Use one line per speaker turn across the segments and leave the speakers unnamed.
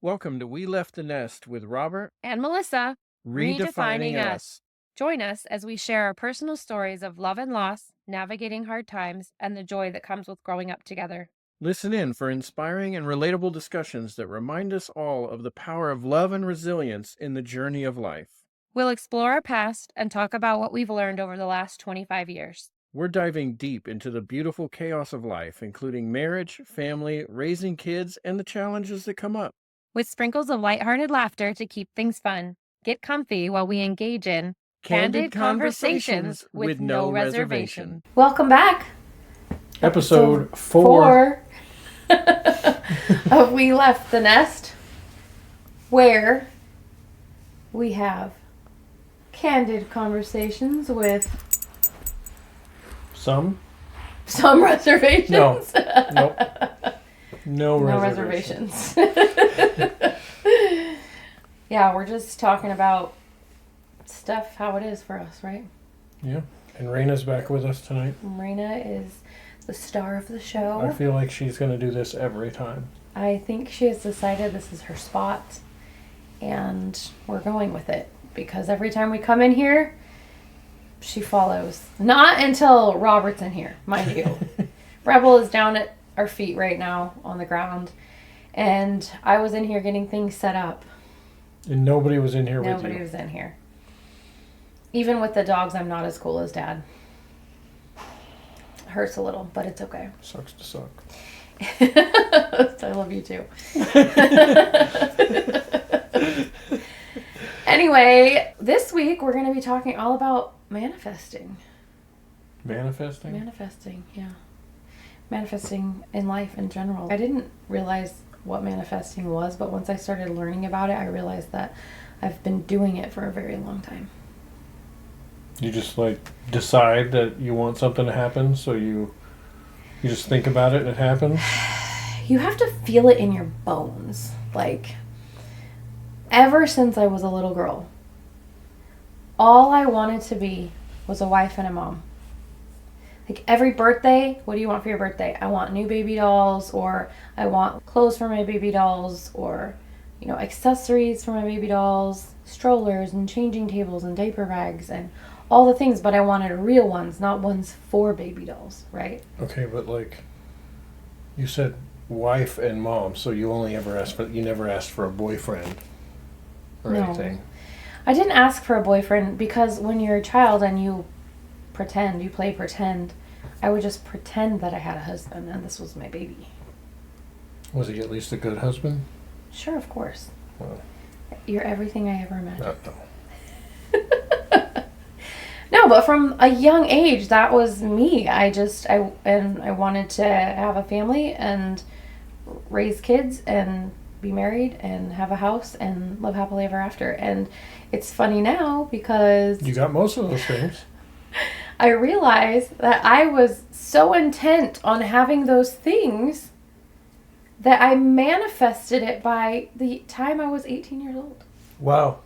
Welcome to We Left the Nest with Robert,
and Melissa,
redefining us.
Join us as we share our personal stories of love and loss, navigating hard times, and the joy that comes with growing up together.
Listen in for inspiring and relatable discussions that remind us all of the power of love and resilience in the journey of life.
We'll explore our past and talk about what we've learned over the last 25 years.
We're diving deep into the beautiful chaos of life, including marriage, family, raising kids, and the challenges that come up.
With sprinkles of lighthearted laughter to keep things fun, get comfy while we engage in
Candid conversations with no reservation.
Welcome back.
Episode 4
of We Left the Nest, where we have candid conversations with
some
reservations.
No
reservations. Yeah, we're just talking about stuff, how it is for us, right?
Yeah. And Raina's back with us tonight.
Raina is the star of the show.
I feel like she's going to do this every time.
I think she has decided this is her spot, and we're going with it because every time we come in here, she follows. Not until Robert's in here, mind you. Rebel is down at our feet right now on the ground, and I was in here getting things set up.
And nobody was in here with you.
Nobody was in here. Even with the dogs, I'm not as cool as Dad. Hurts a little, but it's okay.
Sucks to suck.
I love you too. Anyway, this week we're going to be talking all about manifesting.
Manifesting?
Manifesting, yeah. Manifesting in life in general. I didn't realize what manifesting was, but once I started learning about it, I realized that I've been doing it for a very long time.
You just decide that you want something to happen, so you just think about it and it happens?
You have to feel it in your bones. Ever since I was a little girl, all I wanted to be was a wife and a mom. Every birthday, what do you want for your birthday? I want new baby dolls, or I want clothes for my baby dolls, or, accessories for my baby dolls, strollers and changing tables and diaper bags and all the things, but I wanted real ones, not ones for baby dolls, right?
Okay, but you said wife and mom, so you never asked for a boyfriend or anything.
I didn't ask for a boyfriend because when you're a child and you play pretend, I would just pretend that I had a husband and this was my baby.
Was he at least a good husband?
Sure, of course.
Well,
you're everything I ever imagined.
No.
No, but from a young age, that was me. I wanted to have a family and raise kids and be married and have a house and live happily ever after. And it's funny now because
you got most of those things.
I realized that I was so intent on having those things that I manifested it by the time I was 18 years old.
Wow.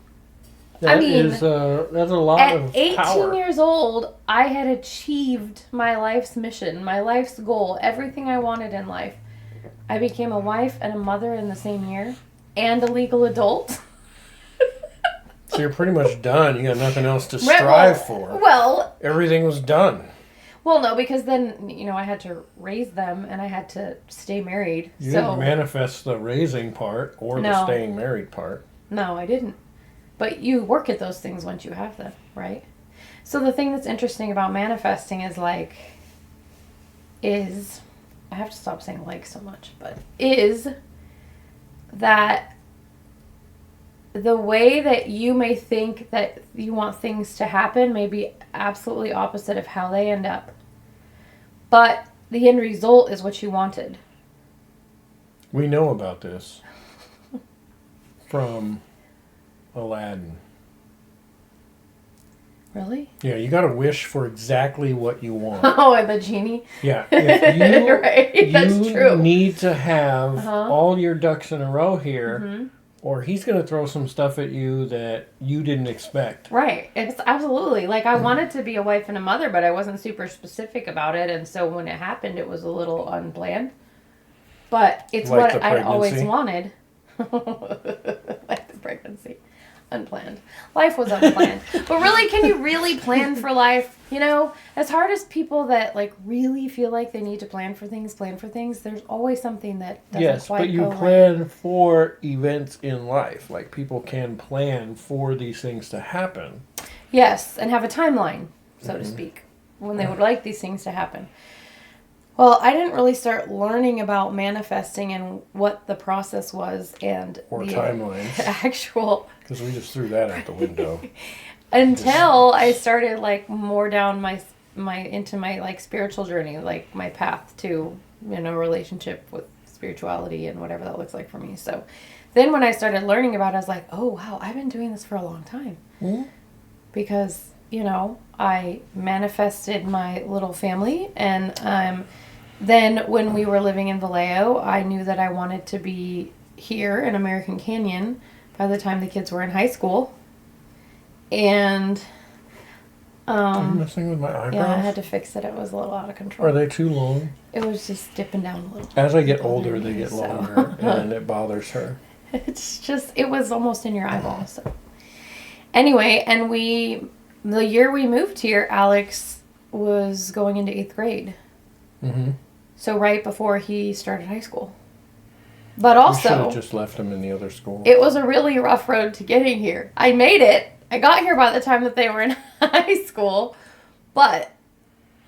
That's a lot of
power. At 18 years old, I had achieved my life's mission, my life's goal, everything I wanted in life. I became a wife and a mother in the same year, and a legal adult.
So you're pretty much done. You got nothing else to strive for.
Well,
everything was done.
Well, no, because then, I had to raise them and I had to stay married.
You didn't manifest the raising part or the staying married part.
No, I didn't. But you work at those things once you have them, right? So the thing that's interesting about manifesting is I have to stop saying so much, but is that the way that you may think that you want things to happen may be absolutely opposite of how they end up. But the end result is what you wanted.
We know about this from Aladdin.
Really?
Yeah, you got to wish for exactly what you want.
Oh, and the genie?
Yeah. If you,
right, that's true.
Need to have all your ducks in a row here,
mm-hmm.
or he's going to throw some stuff at you that you didn't expect.
Right. It's absolutely. I wanted to be a wife and a mother, but I wasn't super specific about it, and so when it happened, it was a little unplanned. But it's what I always wanted. Like the pregnancy. Unplanned. Life was unplanned. But really, can you really plan for life? You know, as hard as people that like really feel like they need to plan for things, there's always something that doesn't quite
but you
go
plan for events in life. Like people can plan for these things to happen.
Yes, and have a timeline, so to speak, when they would like these things to happen. Well, I didn't really start learning about manifesting and what the process was and
Or
the
timelines.
actual
Because we just threw that out the window.
until I started like more down my into my like spiritual journey, like my path to, you know, relationship with spirituality and whatever that looks like for me. So then when I started learning about it, I was like, oh wow, I've been doing this for a long time.
Mm-hmm.
Because, you know, I manifested my little family, and then when we were living in Vallejo, I knew that I wanted to be here in American Canyon by the time the kids were in high school. And
Are you messing with my eyebrows?
yeah, I had to fix it. It was a little out of control.
Are they too long?
It was just dipping down a little.
As I get older, they get longer, and it bothers her.
It's just, it was almost in your eyeball. So anyway, and the year we moved here, Alex was going into 8th grade.
Mm-hmm.
So right before he started high school. But
We should
also,
have just left him in the other school.
it was a really rough road to getting here. I made it. I got here by the time that they were in high school, but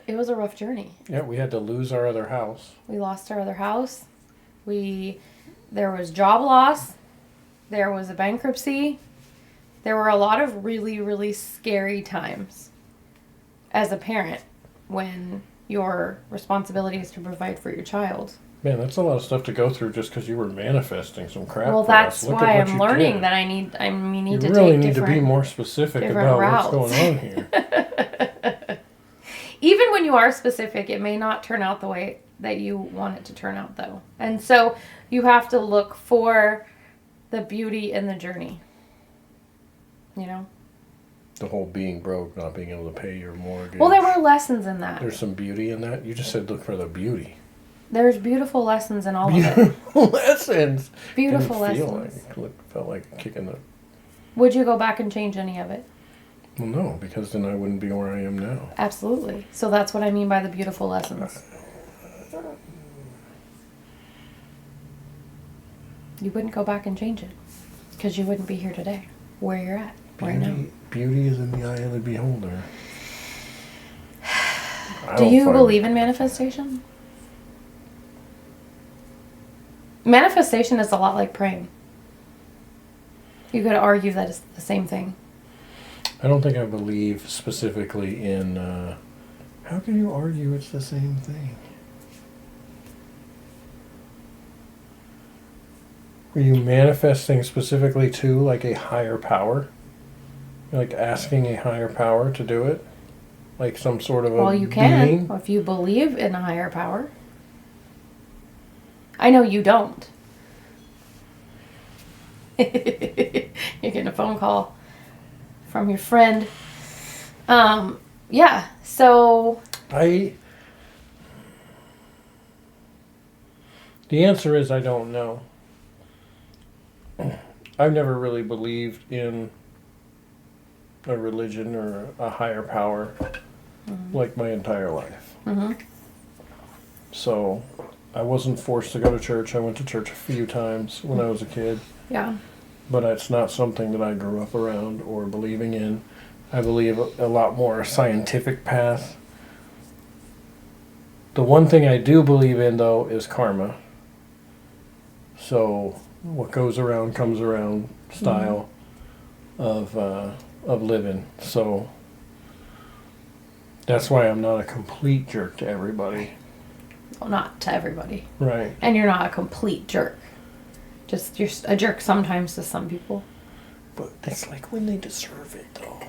it was a rough journey.
Yeah, we had to lose our other house.
We lost our other house. There was job loss. There was a bankruptcy. There were a lot of really, really scary times as a parent when your responsibility is to provide for your child.
Man, that's a lot of stuff to go through just because you were manifesting some crap.
Well,
for
that's
us. Look
why
at what
I'm
you
learning
did.
that I need to
You
take
really need
different,
to be more specific
different
about
routes.
what's going on here.
Even when you are specific, it may not turn out the way that you want it to turn out, though. And so you have to look for the beauty in the journey. You know?
The whole being broke, not being able to pay your mortgage.
Well, there were lessons in that.
There's some beauty in that. You just said look for the beauty.
There's beautiful lessons in all of it.
Beautiful lessons.
Beautiful
Didn't
lessons.
Felt like kicking the...
Would you go back and change any of it?
Well, no, because then I wouldn't be where I am now.
Absolutely. So that's what I mean by the beautiful lessons. You wouldn't go back and change it because you wouldn't be here today, where you're at right now.
Beauty is in the eye of the beholder.
Do you believe in manifestation? Manifestation is a lot like praying. You could argue that it's the same thing.
I don't think I believe specifically in... how can you argue it's the same thing? Are you manifesting specifically to like a higher power? Like asking a higher power to do it? Like some sort of a
Well, you can,
being?
if you believe in a higher power. I know you don't. You're getting a phone call from your friend. Yeah, so...
The answer is I don't know. I've never really believed in a religion or a higher power like my entire life.
Mm-hmm.
So I wasn't forced to go to church. I went to church a few times when I was a kid.
Yeah.
But it's not something that I grew up around or believing in. I believe a lot more scientific path. The one thing I do believe in, though, is karma. So what goes around comes around style of living. So that's why I'm not a complete jerk to everybody.
Well, not to everybody.
Right.
And you're not a complete jerk. Just you're a jerk sometimes to some people.
But it's like when they deserve it, though.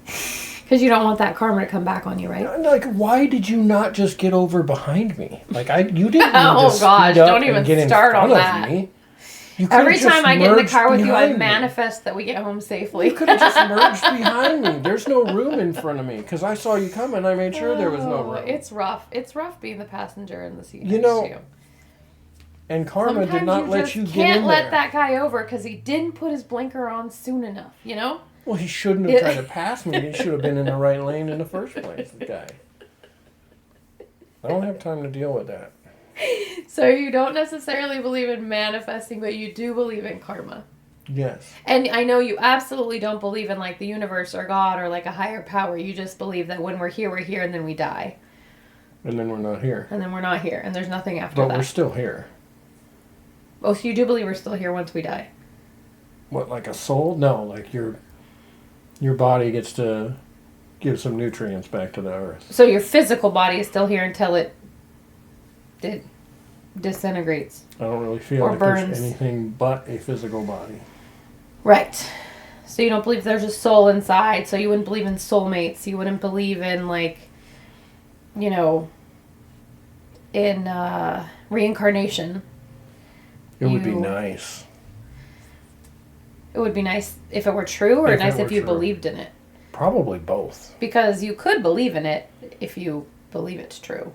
Because you don't want that karma to come back on you, right?
Like, why did you not just get over behind me? Like, you didn't need
Oh,
to
gosh,
speed up
don't even
and get in
start
front
on
of
that.
me. You could've
Every
just
time I get in the
merged
car with you, I
behind me.
manifest that we get home safely.
You could have just merged behind me. There's no room in front of me because I saw you coming. I made sure there was no room.
It's rough. It's rough being the passenger in the seat.
You
next
know,
to you.
And karma did not let you get in there.
Can't let that guy over because he didn't put his blinker on soon enough, you know?
Well, he shouldn't have tried to pass me. He should have been in the right lane in the first place, the guy. I don't have time to deal with that.
So you don't necessarily believe in manifesting, but you do believe in karma.
Yes.
And I know you absolutely don't believe in like the universe or God or like a higher power. You just believe that when we're here, and then we die.
And then we're not here.
And then we're not here, and there's nothing after that.
But we're still here.
Oh, so you do believe we're still here once we die?
What, like a soul? No, like your body gets to give some nutrients back to the earth.
So your physical body is still here until it disintegrates.
I don't really feel like there's anything but a physical body.
Right. So you don't believe there's a soul inside, so you wouldn't believe in soulmates. You wouldn't believe in, like, you know, in reincarnation.
It would be nice.
It would be nice if it were true, or nice if you believed in it?
Probably both.
Because you could believe in it if you believe it's true.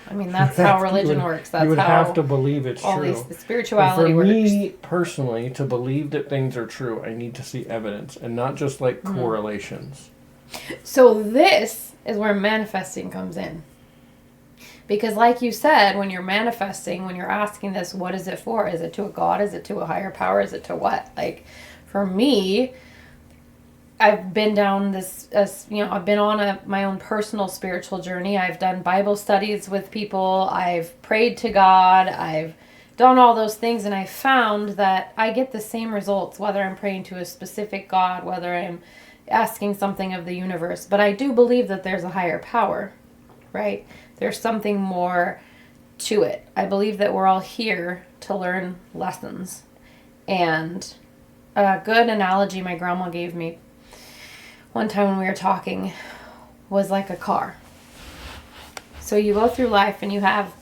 I mean, that's how religion works. That's how
you would have to believe it's
all
true.
The spirituality works.
For me, personally, to believe that things are true, I need to see evidence and not just like correlations.
So this is where manifesting comes in. Because like you said, when you're manifesting, when you're asking this, what is it for? Is it to a God? Is it to a higher power? Is it to what? Like, for me, I've been down this, I've been on my own personal spiritual journey. I've done Bible studies with people. I've prayed to God. I've done all those things. And I found that I get the same results, whether I'm praying to a specific God, whether I'm asking something of the universe. But I do believe that there's a higher power, right? There's something more to it. I believe that we're all here to learn lessons. And a good analogy my grandma gave me one time when we were talking was like a car. So you go through life and you have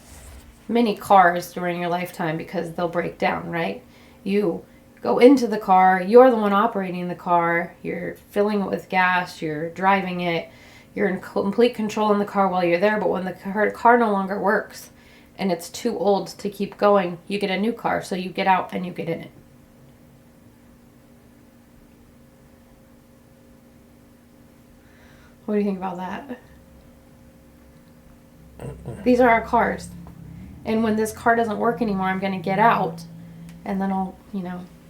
many cars during your lifetime because they'll break down, right? You go into the car, you're the one operating the car, you're filling it with gas, you're driving it, you're in complete control in the car while you're there, but when the car no longer works and it's too old to keep going, you get a new car, so you get out and you get in it. What do you think about that? These are our cars. And when this car doesn't work anymore, I'm going to get out and then I'll,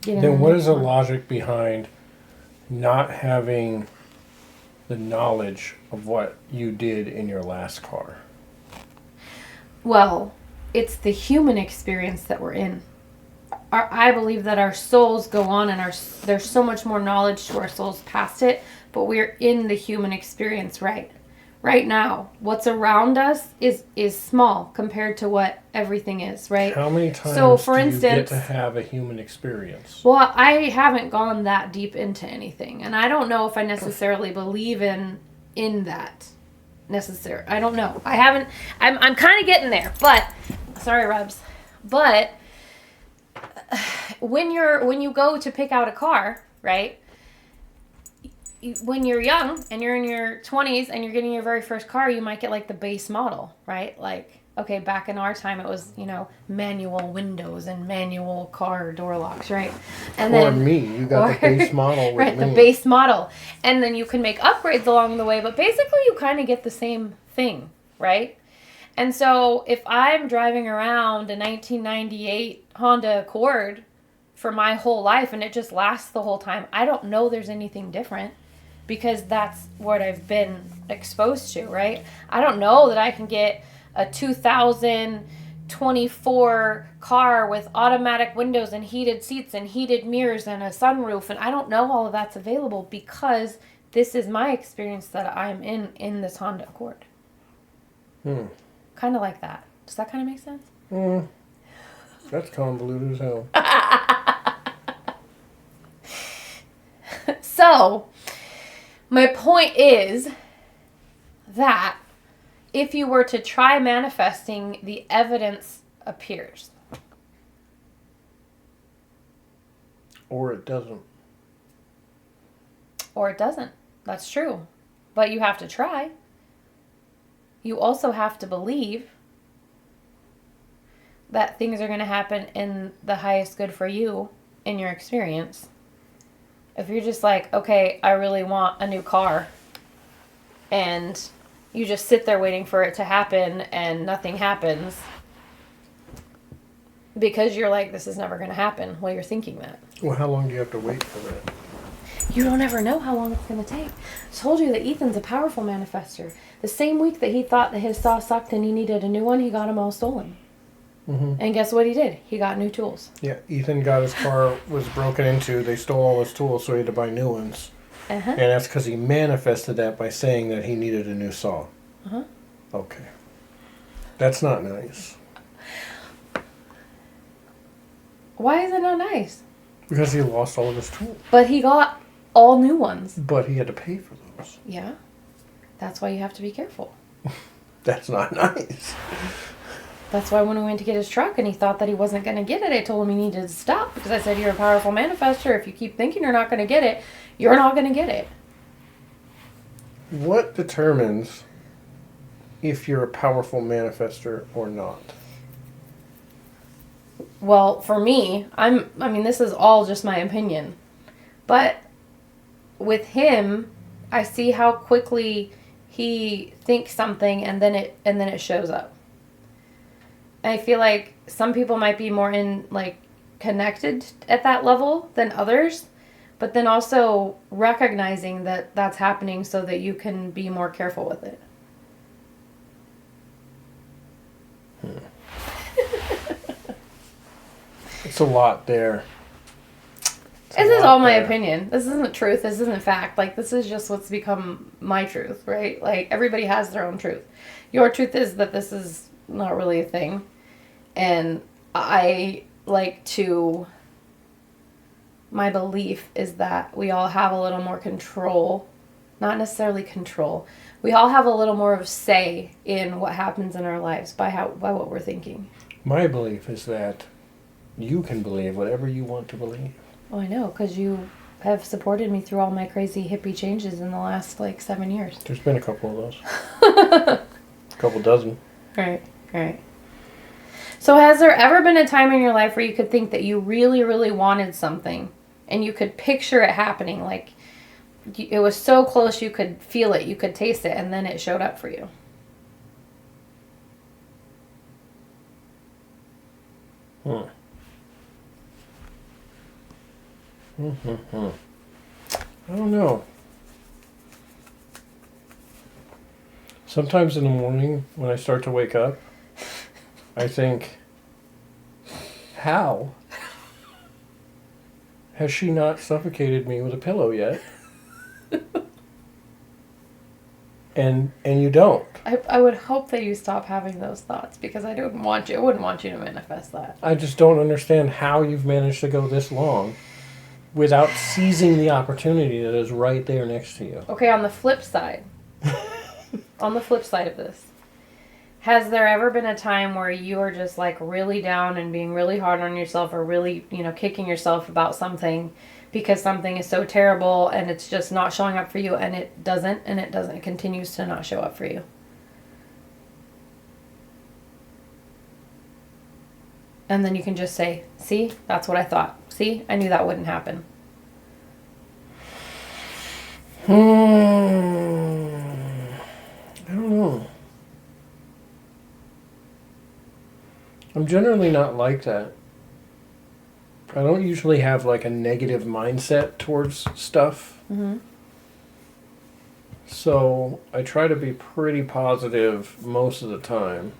get in.
Then what is the logic behind not having the knowledge of what you did in your last car?
Well, it's the human experience that we're in. I believe that our souls go on and there's so much more knowledge to our souls past it, but we're in the human experience right now. What's around us is small compared to what everything is, right?
How many times you get to have a human experience?
Well, I haven't gone that deep into anything, and I don't know if I necessarily believe in that necessarily. I don't know. I haven't. I'm kind of getting there, but sorry, Rebs. But when you go to pick out a car, right? When you're young and you're in your 20s and you're getting your very first car, you might get like the base model, right? Like, okay, back in our time, it was, manual windows and manual car door locks, right? And
you got the base model with
right, the base model. And then you can make upgrades along the way, but basically you kind of get the same thing, right? And so if I'm driving around a 1998 Honda Accord for my whole life and it just lasts the whole time, I don't know there's anything different. Because that's what I've been exposed to, right? I don't know that I can get a 2024 car with automatic windows and heated seats and heated mirrors and a sunroof. And I don't know all of that's available because this is my experience that I'm in this Honda Accord. Kind of like that. Does that kind of make sense?
That's convoluted as hell.
So, my point is that if you were to try manifesting, the evidence appears.
Or it doesn't.
Or it doesn't. That's true. But you have to try. You also have to believe. that things are going to happen in the highest good for you in your experience. If you're just like, okay, I really want a new car, and you just sit there waiting for it to happen and nothing happens because you're like, this is never going to happen. Well, you're thinking that.
Well, how long do you have to wait for that?
You don't ever know how long it's going to take. I told you that Ethan's a powerful manifester. The same week that he thought that his saw sucked and he needed a new one, he got them all stolen. Mm-hmm. And guess what he did? He got new tools.
Yeah, Ethan got his car was broken into. They stole all his tools, so he had to buy new ones. Uh-huh. And that's because he manifested that by saying that he needed a new saw. Uh-huh. Okay. That's not nice.
Why is it not nice?
Because he lost all of his tools.
But he got all new ones.
But he had to pay for those.
Yeah. That's why you have to be careful.
That's not nice.
That's why when we went to get his truck and he thought that he wasn't going to get it, I told him he needed to stop because I said, you're a powerful manifester. If you keep thinking you're not going to get it, you're not going to get it.
What determines if you're a powerful manifester or not?
Well, for me, this is all just my opinion. But with him, I see how quickly he thinks something and then it shows up. I feel like some people might be more connected at that level than others, but then also recognizing that that's happening so that you can be more careful with it.
It's a lot there.
This is all my opinion. This isn't truth. This isn't fact. This is just what's become my truth, right? Everybody has their own truth. Your truth is that this is not really a thing. And my belief is that we all have a little more control, not necessarily control. We all have a little more of say in what happens in our lives by what we're thinking.
My belief is that you can believe whatever you want to believe.
Oh, I know, because you have supported me through all my crazy hippie changes in the last 7 years.
There's been a couple of those. A couple dozen.
Right. So has there ever been a time in your life where you could think that you really, really wanted something and you could picture it happening? It was so close you could feel it, you could taste it, and then it showed up for you?
I don't know. Sometimes in the morning when I start to wake up, I think, how has she not suffocated me with a pillow yet? And you don't.
I would hope that you stop having those thoughts because I wouldn't want you to manifest that.
I just don't understand how you've managed to go this long without seizing the opportunity that is right there next to you.
Okay, on the flip side of this, has there ever been a time where you are just really down and being really hard on yourself or really, kicking yourself about something because something is so terrible and it's just not showing up for you and it continues to not show up for you? And then you can just say, see, that's what I thought. See, I knew that wouldn't happen.
I don't know. I'm generally not like that. I don't usually have a negative mindset towards stuff. Mm-hmm. So I try to be pretty positive most of the time.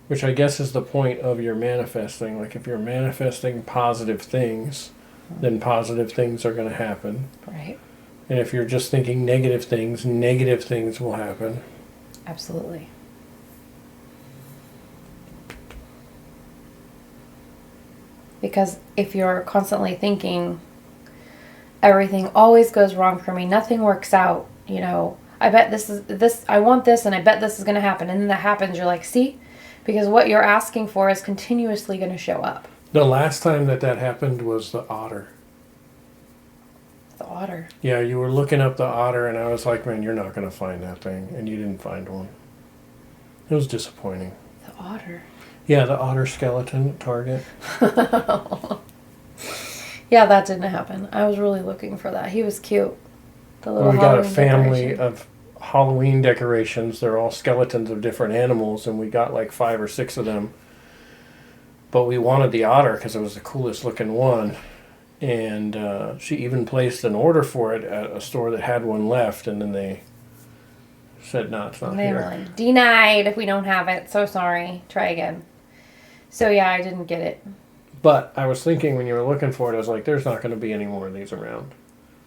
Which I guess is the point of your manifesting. If you're manifesting positive things, then positive things are going to happen.
Right.
And if you're just thinking negative things will happen.
Absolutely. Because if you're constantly thinking, everything always goes wrong for me, nothing works out, I bet I want this and I bet this is going to happen. And then that happens, you're like, see? Because what you're asking for is continuously going to show up.
The last time that happened was the otter.
The otter?
Yeah, you were looking up the otter and I was like, man, you're not going to find that thing. And you didn't find one. It was disappointing.
The otter?
Yeah, the otter skeleton at Target.
Yeah, that didn't happen. I was really looking for that. He was cute. The little
We got a
Halloween
family
decoration.
of Halloween decorations. They're all skeletons of different animals, and we got like 5 or 6 of them. But we wanted the otter because it was the coolest looking one. And she even placed an order for it at a store that had one left, and then they said, no, it's not
They were
here.
like, denied. We don't have it. So sorry. Try again. So yeah, I didn't get it.
But I was thinking when you were looking for it, I was like, there's not going to be any more of these around.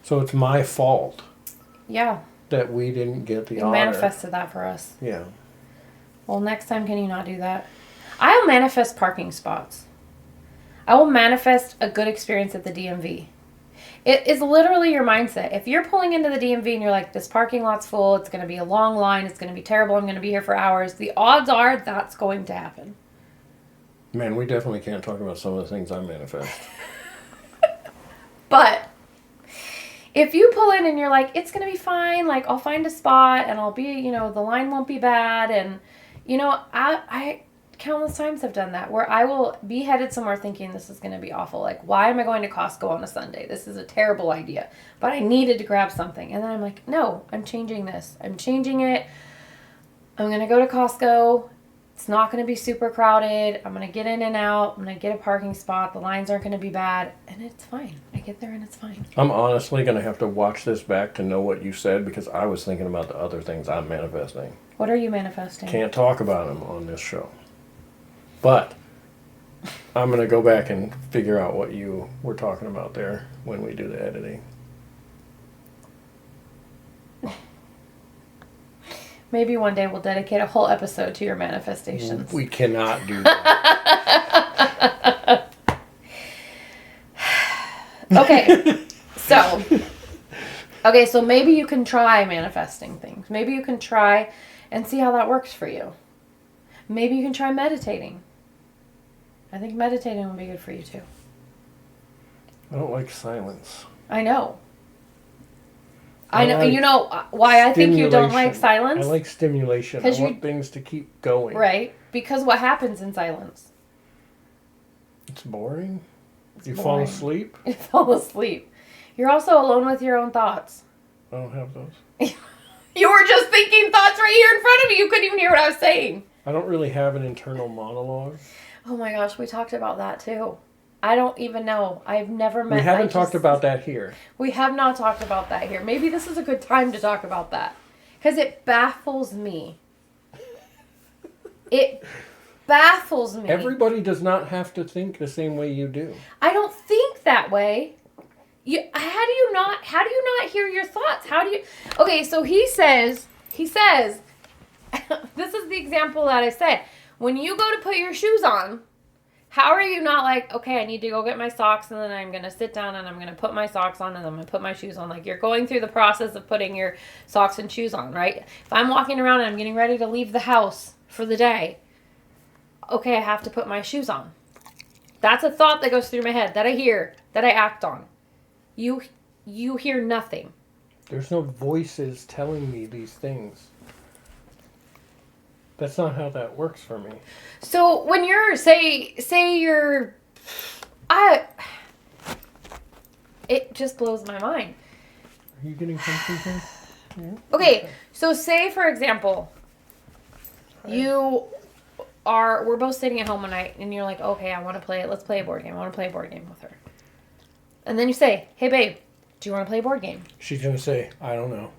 So it's my fault
Yeah.
that we didn't get the
You
otter.
manifested that for us.
Yeah.
Well, next time, can you not do that? I'll manifest parking spots. I will manifest a good experience at the DMV. It is literally your mindset. If you're pulling into the DMV and you're like, this parking lot's full, it's going to be a long line, it's going to be terrible, I'm going to be here for hours, the odds are that's going to happen.
Man, we definitely can't talk about some of the things I manifest.
But if you pull in and you're like, it's going to be fine, like, I'll find a spot and I'll be, the line won't be bad. And, I countless times have done that where I will be headed somewhere thinking this is going to be awful. Like, why am I going to Costco on a Sunday? This is a terrible idea. But I needed to grab something. And then I'm like, no, I'm changing this. I'm changing it. I'm going to go to Costco. It's not going to be super crowded. I'm going to get in and out. I'm going to get a parking spot. The lines aren't going to be bad. And it's fine. I get there and it's fine.
I'm honestly going to have to watch this back to know what you said because I was thinking about the other things I'm manifesting.
What are you manifesting?
Can't talk about them on this show. But I'm going to go back and figure out what you were talking about there when we do the editing.
Maybe one day we'll dedicate a whole episode to your manifestations.
We cannot do that.
Okay, so maybe you can try manifesting things. Maybe you can try and see how that works for you. Maybe you can try meditating. I think meditating would be good for you too.
I don't like silence.
I know.
I
know.
like
You know why I think you don't like
stimulation.
silence?
I like stimulation. I want things to keep going.
Right. Because what happens in silence?
It's boring. You
boring.
fall asleep.
You fall asleep. You're also alone with your own thoughts.
I don't have those.
You were just thinking thoughts right here in front of me. You couldn't even hear what I was saying.
I don't really have an internal monologue.
Oh my gosh, we talked about that too. I don't even know. I've never met.
We haven't talked about that here.
We have not talked about that here. Maybe this is a good time to talk about that. Because it baffles me. It baffles me.
Everybody does not have to think the same way you do.
I don't think that way. How do you not hear your thoughts? Okay, so he says, this is the example that I said. When you go to put your shoes on, how are you not like, okay, I need to go get my socks and then I'm going to sit down and I'm going to put my socks on and then I'm going to put my shoes on. Like, you're going through the process of putting your socks and shoes on, right? If I'm walking around and I'm getting ready to leave the house for the day, okay, I have to put my shoes on. That's a thought that goes through my head that I hear, that I act on. You hear nothing.
There's no voices telling me these things. That's not how that works for me.
So when you're it just blows my mind.
Are you getting something here? Yeah.
Okay, so say for example, we're both sitting at home one night and you're like, okay, let's play a board game. I want to play a board game with her. And then you say, hey babe, do you want to play a board game?
She's going to say, I don't know.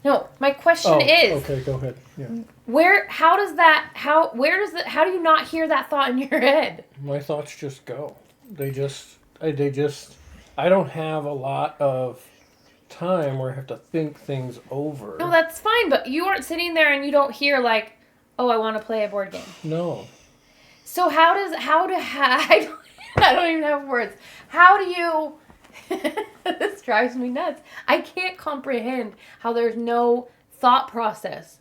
No, my question is,
okay, go ahead. Yeah.
how do you not hear that thought in your head?
My thoughts just go. I don't have a lot of time where I have to think things over.
No, that's fine, but you aren't sitting there and you don't hear like, oh, I want to play a board game.
No.
So I don't even have words. How do you, this drives me nuts. I can't comprehend how there's no thought process.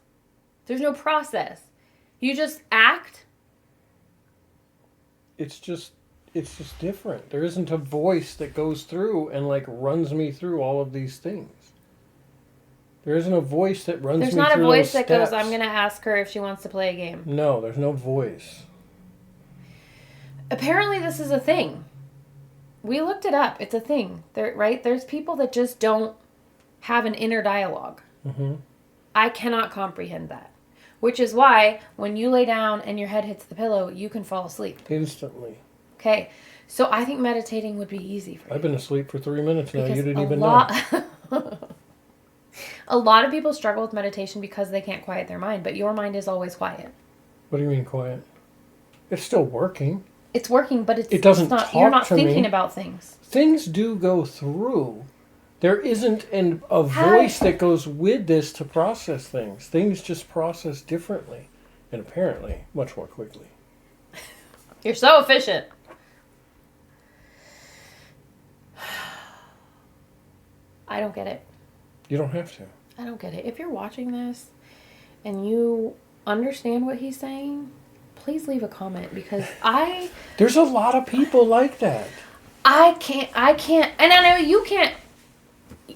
There's no process. You just act.
It's just different. There isn't a voice that goes through and like runs me through all of these things. There isn't a voice that runs me through those steps.
There's not a voice that goes, I'm going to ask her if she wants to play a game.
No, there's no voice.
Apparently this is a thing. We looked it up. It's a thing. Right? There's people that just don't have an inner dialogue.
Mm-hmm.
I cannot comprehend that. Which is why when you lay down and your head hits the pillow, you can fall asleep.
Instantly.
Okay. So I think meditating would be easy for you.
I've been asleep for 3 minutes now.
Because
You didn't even know.
A lot of people struggle with meditation because they can't quiet their mind, but your mind is always quiet.
What do you mean quiet? It's still working.
It's working, but
it doesn't
it's not,
talk
you're not
to
thinking
me.
about things.
Things do go through. There isn't a voice that goes with this to process things. Things just process differently and apparently much more quickly.
You're so efficient. I don't get it.
You don't have to.
I don't get it. If you're watching this and you understand what he's saying, please leave a comment because
There's a lot of people like that.
I can't, and I know you can't,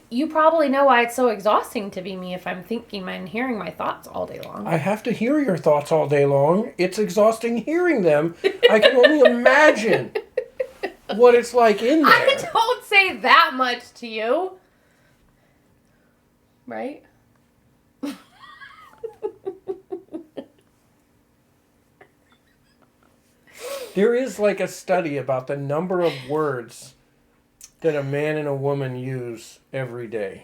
you probably know why it's so exhausting to be me if I'm thinking and hearing my thoughts all day long.
I have to hear your thoughts all day long. It's exhausting hearing them. I can only imagine what it's like in there.
I don't say that much to you. Right?
There is like a study about the number of words that a man and a woman use every day.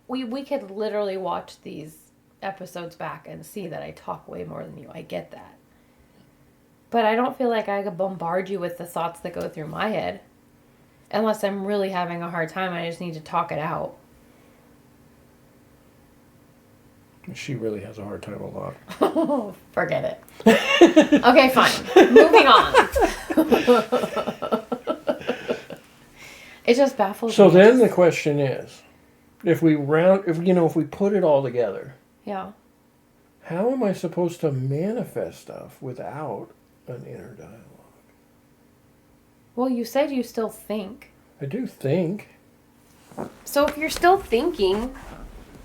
We could literally watch these episodes back and see that I talk way more than you. I get that. But I don't feel like I could bombard you with the thoughts that go through my head. Unless I'm really having a hard time, I just need to talk it out.
She really has a hard time a lot.
Forget it. Okay, fine. Moving on. It just baffles me.
So then the question is, if we put it all together,
yeah,
how am I supposed to manifest stuff without an inner dialogue?
Well, you said you still think.
I do think.
So if you're still thinking,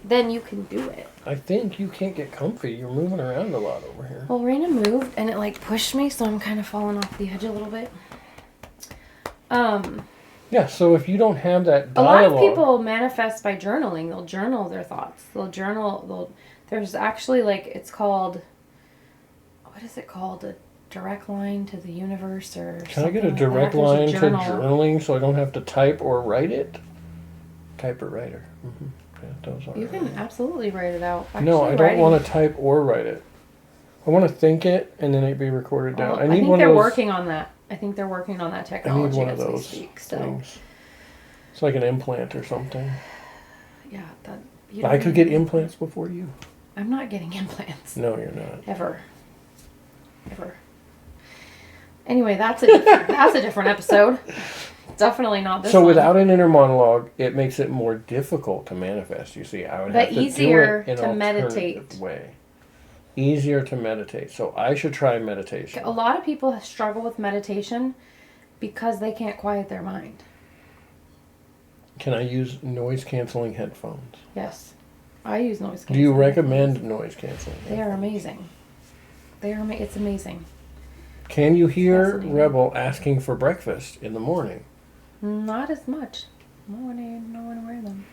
then you can do it.
I think you can't get comfy. You're moving around a lot over here.
Well, Raina moved and it like pushed me, so I'm kind of falling off the edge a little bit.
Yeah, so if you don't have that
dialogue. A lot of people manifest by journaling. They'll journal their thoughts. There's actually it's called, what is it called? A direct line to the universe or something.
Can I get a direct line to journaling so I don't have to type or write it? Type or writer. Mm-hmm. Yeah, those are.
You can absolutely write it out. Actually,
no, I don't want to type or write it. I want to think it and then it be recorded down.
I think they're working on that. I think they're working on that technology.
I need one of those things. It's like an implant or something.
Yeah,
I could get implants before you.
I'm not getting implants.
No, you're not.
Ever. Anyway, that's a different episode. Definitely not this one.
So without an inner monologue, it makes it more difficult to manifest. You see, I would have to
easier
do it in
to
an
meditate.
Way. Easier to meditate. So I should try meditation.
A lot of people struggle with meditation because they can't quiet their mind.
Can I use noise-canceling headphones?
Yes. I use noise-canceling.
Do you recommend noise-canceling headphones?
They are amazing. It's amazing.
Can you hear Rebel asking for breakfast in the morning?
Not as much. No one wear them.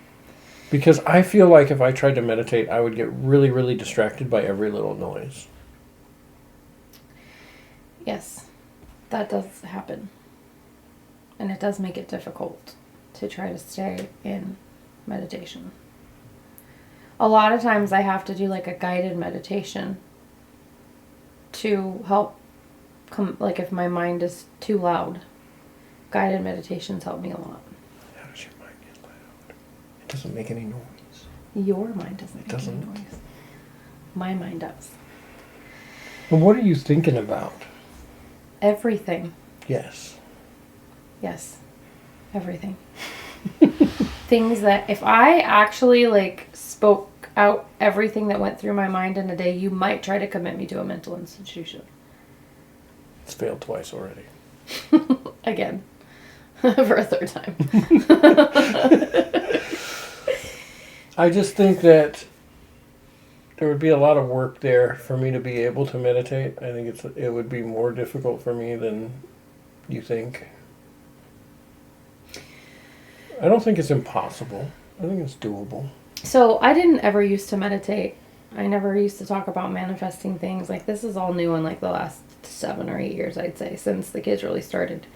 Because I feel like if I tried to meditate, I would get really, really distracted by every little noise.
Yes, that does happen. And it does make it difficult to try to stay in meditation. A lot of times I have to do a guided meditation to help if my mind is too loud. Guided meditations help me a lot.
How does your mind get loud? It doesn't make any noise.
Your mind doesn't make any noise. My mind does.
Well, what are you thinking about?
Everything.
Yes.
Yes. Everything. Things that if I actually spoke out everything that went through my mind in a day, you might try to commit me to a mental institution.
It's failed twice already.
Again. For a third time.
I just think that there would be a lot of work there for me to be able to meditate. I think it would be more difficult for me than you think? I don't think it's impossible. I think it's doable.
So I didn't ever used to meditate. I never used to talk about manifesting things. Like, this is all new in like the last 7 or 8 years, I'd say, since the kids really started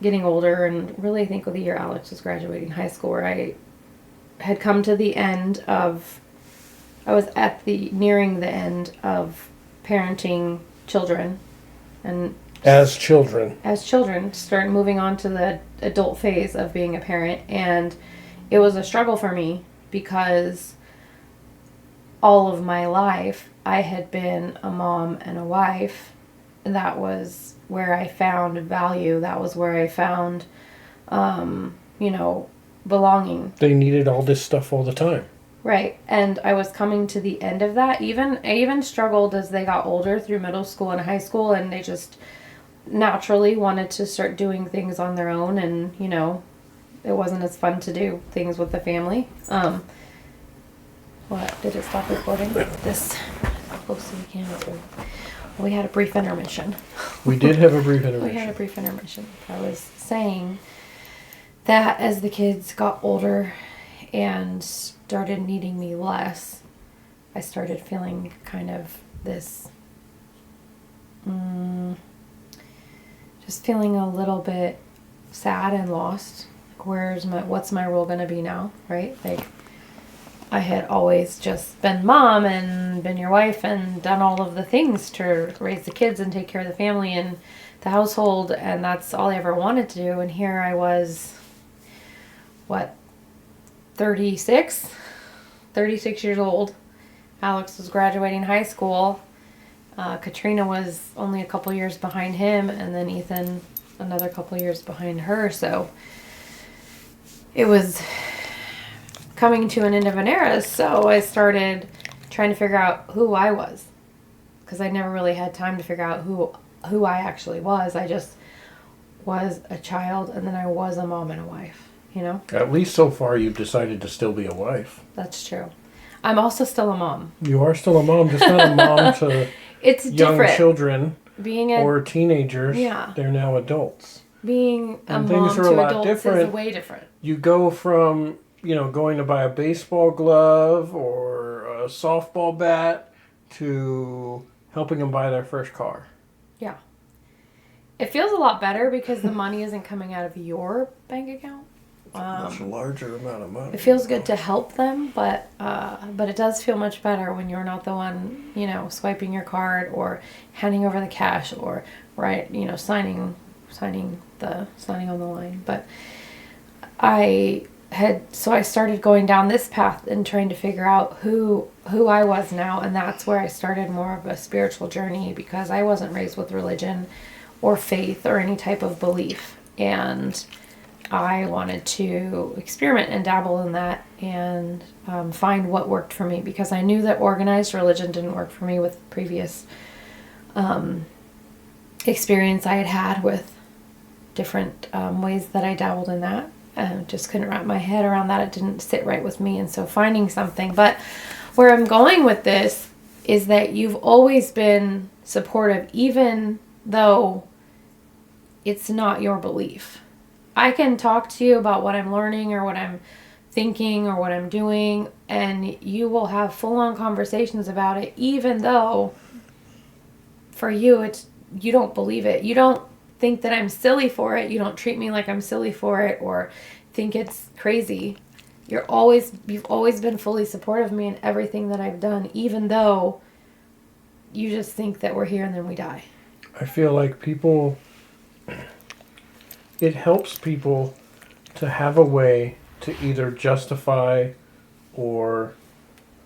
getting older. And really, I think with the year Alex was graduating high school, where I had come to the end of, I was at the nearing the end of parenting children, and
as children
start moving on to the adult phase of being a parent. And it was a struggle for me because all of my life I had been a mom and a wife. That was where I found value. That was where I found belonging.
They needed all this stuff all the time.
Right. And I was coming to the end of that. I even struggled as they got older through middle school and high school, and they just naturally wanted to start doing things on their own, and it wasn't as fun to do things with the family. What, did it stop recording? This close to the camera. We had a brief intermission.
We did have a brief intermission.
We had a brief intermission. I was saying that as the kids got older and started needing me less, I started feeling kind of this, just feeling a little bit sad and lost. Like, what's my role going to be now, right? Like, I had always just been mom and been your wife and done all of the things to raise the kids and take care of the family and the household, and that's all I ever wanted to do. And here I was, 36 years old. Alex was graduating high school. Katrina was only a couple years behind him, and then Ethan another couple years behind her. So it was coming to an end of an era. So I started trying to figure out who I was, because I never really had time to figure out who I actually was. I just was a child, and then I was a mom and a wife.
At least so far you've decided to still be a wife.
That's true. I'm also still a mom.
You are still a mom, just not a mom to
it's
young
different.
Children
being
or teenagers.
Yeah.
They're now adults.
Being a
and
mom
things are
to
a lot
adults
different.
is way different.
You go from, going to buy a baseball glove or a softball bat to helping them buy their first car.
Yeah. It feels a lot better because the money isn't coming out of your bank account.
It's a much larger amount of money.
It feels good to help them, but it does feel much better when you're not the one, swiping your card or handing over the cash or signing on the line. But I started going down this path and trying to figure out who I was now, and that's where I started more of a spiritual journey, because I wasn't raised with religion or faith or any type of belief, and I wanted to experiment and dabble in that and find what worked for me, because I knew that organized religion didn't work for me with previous experience I had had with different ways that I dabbled in that. Just couldn't wrap my head around that. It didn't sit right with me, and so finding something. But where I'm going with this is that you've always been supportive, even though it's not your belief. I can talk to you about what I'm learning or what I'm thinking or what I'm doing, and you will have full-on conversations about it, even though for you you don't believe it. You don't think that I'm silly for it. You don't treat me like I'm silly for it or think it's crazy. You've always been fully supportive of me in everything that I've done, even though you just think that we're here and then we die.
I feel like it helps people to have a way to either justify, or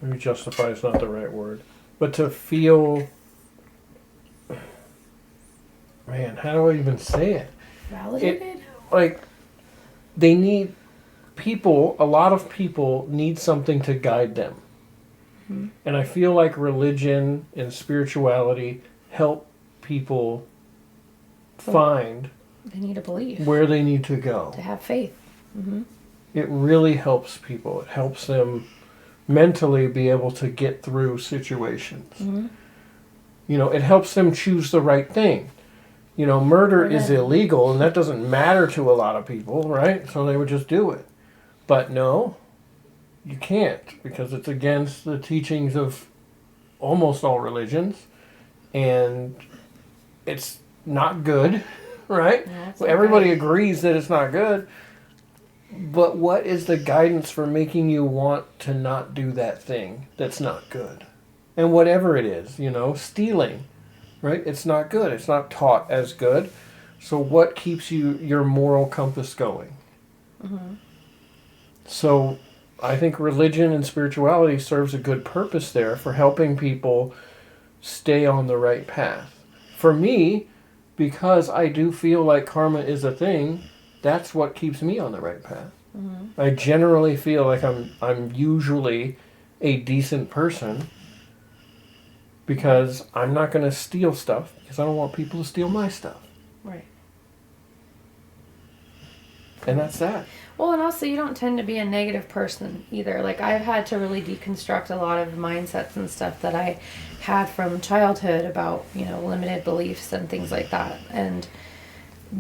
maybe justify is not the right word, but to feel, man, how do I even say it?
Validated?
They need people, a lot of people need something to guide them. Mm-hmm. And I feel like religion and spirituality help people find
they need a belief
where they need to go.
To have faith. Mm-hmm.
It really helps people. It helps them mentally be able to get through situations. Mm-hmm. It helps them choose the right thing. Murder is illegal, and that doesn't matter to a lot of people, right? So they would just do it. But no, you can't, because it's against the teachings of almost all religions, and it's not good, right?
No, it's
Well,
not
everybody
good.
agrees that it's not good. But what is the guidance for making you want to not do that thing that's not good? And whatever it is, stealing, right? It's not good. It's not taught as good. So what keeps your moral compass going?
Mm-hmm.
So I think religion and spirituality serves a good purpose there for helping people stay on the right path. For me, because I do feel like karma is a thing, that's what keeps me on the right path.
Mm-hmm.
I generally feel like I'm usually a decent person because I'm not going to steal stuff because I don't want people to steal my stuff.
Right.
And that's that.
Well, and also you don't tend to be a negative person either. Like, I've had to really deconstruct a lot of mindsets and stuff that I had from childhood about, limited beliefs and things like that. And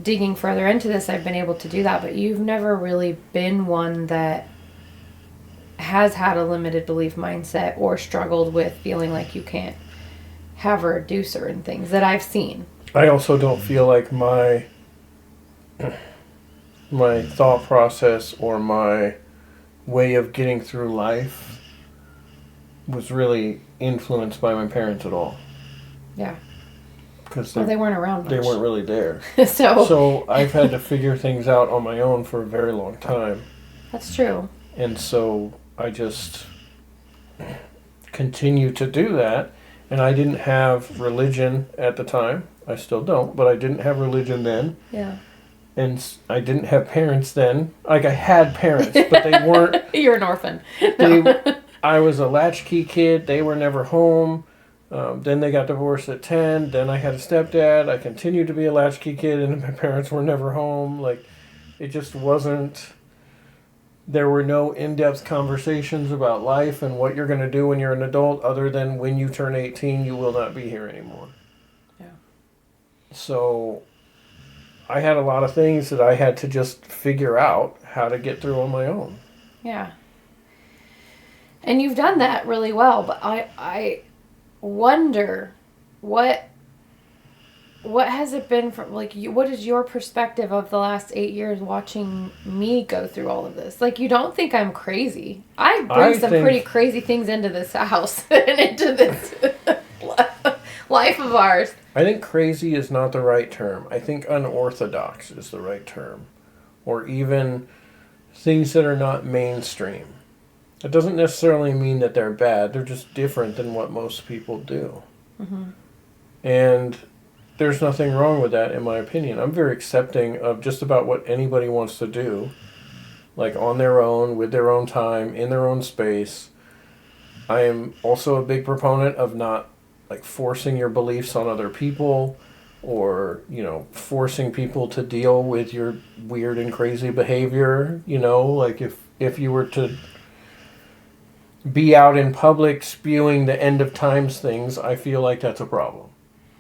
digging further into this, I've been able to do that. But you've never really been one that has had a limited belief mindset or struggled with feeling like you can't have or do certain things that I've seen.
I also don't feel like my thought process or my way of getting through life was really influenced by my parents at all.
Yeah.
Because
they weren't around much.
They weren't really there.
So
I've had to figure things out on my own for a very long time.
That's true.
And so I just continue to do that. And I didn't have religion at the time. I still don't, but I didn't have religion then.
Yeah.
And I didn't have parents then. Like, I had parents, but they weren't.
You're an orphan. No.
I was a latchkey kid. They were never home. Then they got divorced at 10. Then I had a stepdad. I continued to be a latchkey kid, and my parents were never home. Like, it just wasn't. There were no in-depth conversations about life and what you're going to do when you're an adult, other than when you turn 18, you will not be here anymore.
Yeah.
So I had a lot of things that I had to just figure out how to get through on my own.
Yeah. And you've done that really well, but I wonder what has it been from, like, what is your perspective of the last 8 years watching me go through all of this? Like, you don't think I'm crazy. I bring some pretty crazy things into this house and into this life of ours.
I think crazy is not the right term. I think unorthodox is the right term. Or even things that are not mainstream. It doesn't necessarily mean that they're bad. They're just different than what most people do.
Mm-hmm.
And there's nothing wrong with that, in my opinion. I'm very accepting of just about what anybody wants to do. Like, on their own, with their own time, in their own space. I am also a big proponent of not, like, forcing your beliefs on other people. Or, forcing people to deal with your weird and crazy behavior. Like, if you were to be out in public spewing the end of times things, I feel like that's a problem.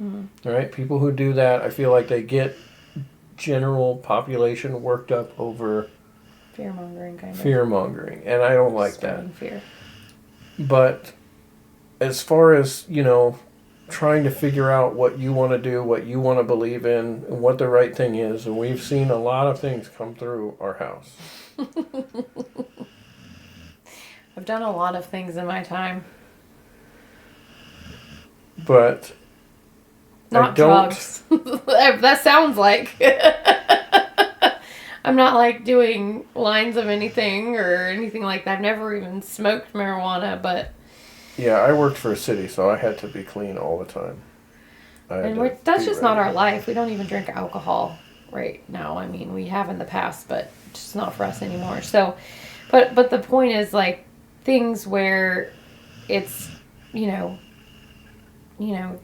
Mm-hmm. Right? People who do that, I feel like they get general population worked up over
fear-mongering, kind of.
Fear-mongering, and I don't like that.
Fear.
But as far as, trying to figure out what you want to do, what you want to believe in, and what the right thing is, and we've seen a lot of things come through our house.
I've done a lot of things in my time.
But
not drugs. That sounds like I'm not like doing lines of anything or anything like that. I've never even smoked marijuana, but
yeah, I worked for a city, so I had to be clean all the time.
And that's just not our life. We don't even drink alcohol right now. I mean, we have in the past, but it's just not for us anymore. So, but the point is, like, things where it's,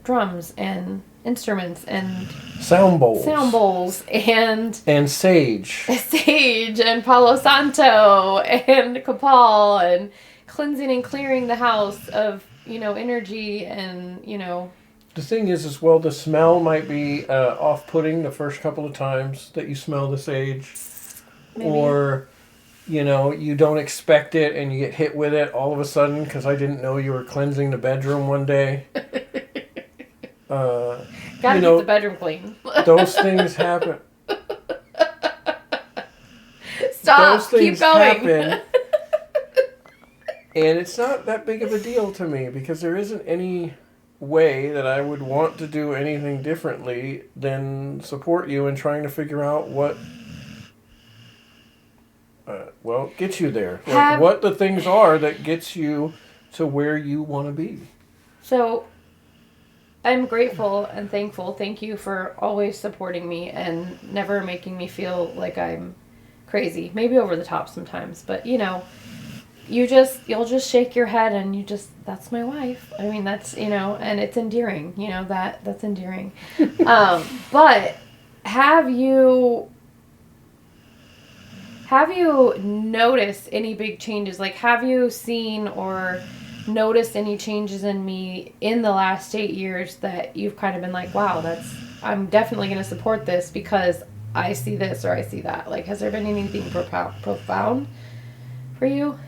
drums and instruments and
sound bowls
and
sage
and Palo Santo and Kapal and cleansing and clearing the house of, energy and,
The thing is well, the smell might be off-putting the first couple of times that you smell the sage.
Maybe.
Or, you don't expect it and you get hit with it all of a sudden because I didn't know you were cleansing the bedroom one day.
Gotta keep the bedroom clean.
Those things happen.
Stop.
Those things
Keep going.
happen. And it's not that big of a deal to me because there isn't any way that I would want to do anything differently than support you in trying to figure out what gets you there. Like what the things are that gets you to where you want to be.
So I'm grateful and thankful. Thank you for always supporting me and never making me feel like I'm crazy. Maybe over the top sometimes, but you'll just shake your head and that's my wife. I mean, that's, and it's endearing, that's endearing. But have you noticed any big changes? Like, have you seen or noticed any changes in me in the last 8 years that you've kind of been like, wow, I'm definitely going to support this because I see this or I see that? Like, has there been anything profound for you?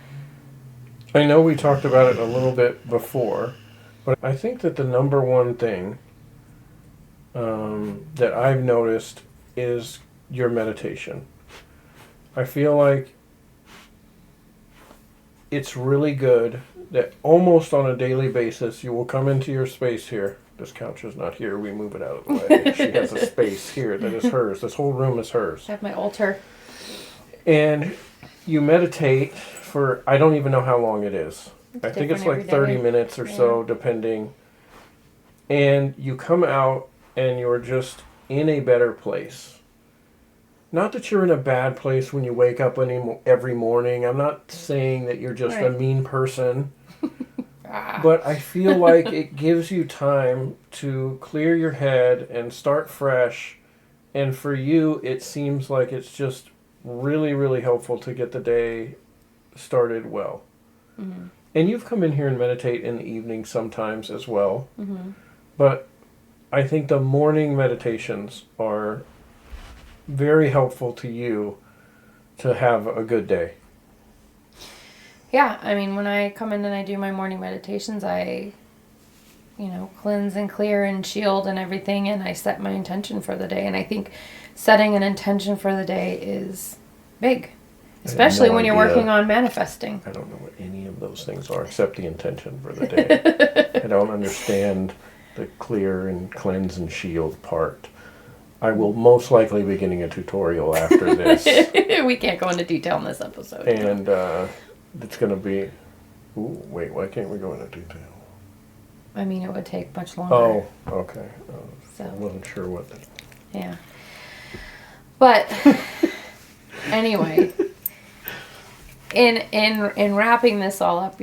I know we talked about it a little bit before, but I think that the number one thing that I've noticed is your meditation. I feel like it's really good that almost on a daily basis you will come into your space here. This couch is not here. We move it out of the way. She has a space here that is hers. This whole room is hers.
I have my altar.
And you meditate for, I don't even know how long it is. I think it's like 30 minutes or so, depending. And you come out and you're just in a better place. Not that you're in a bad place when you wake up every morning. I'm not saying that you're just a mean person. But I feel like it gives you time to clear your head and start fresh. And for you, it seems like it's just really, really helpful to get the day started well. Mm-hmm. And you've come in here and meditate in the evening sometimes as well. Mm-hmm. But I think the morning meditations are very helpful to you to have a good day.
Yeah, I mean, when I come in and I do my morning meditations, I, cleanse and clear and shield and everything, and I set my intention for the day. And I think setting an intention for the day is big, especially when you're working on manifesting.
I don't know what any of those things are except the intention for the day. I don't understand the clear and cleanse and shield part. I will most likely be getting a tutorial after this.
We can't go into detail in this episode.
And it's going to be... Ooh, wait, why can't we go into detail?
I mean, it would take much longer.
Oh, okay. I wasn't sure what...
Yeah. But, anyway, in wrapping this all up,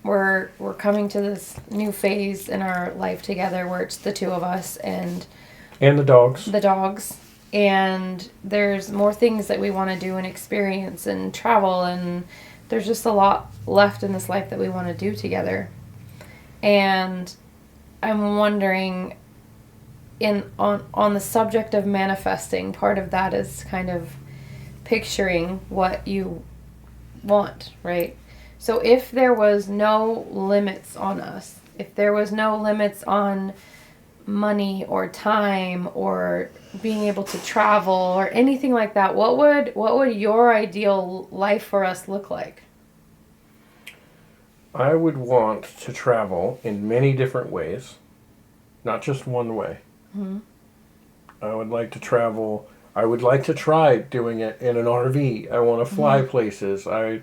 we're coming to this new phase in our life together where it's the two of us and
the dogs.
The dogs. And there's more things that we want to do and experience and travel, and there's just a lot left in this life that we want to do together. And I'm wondering, on the subject of manifesting, part of that is kind of picturing what you want, right? So if there was no limits on us, if there was no limits on money or time or being able to travel or anything like that, what would your ideal life for us look like?
I would want to travel in many different ways, not just one way. Mm-hmm. I would like to travel. I would like to try doing it in an RV. I want to fly places. I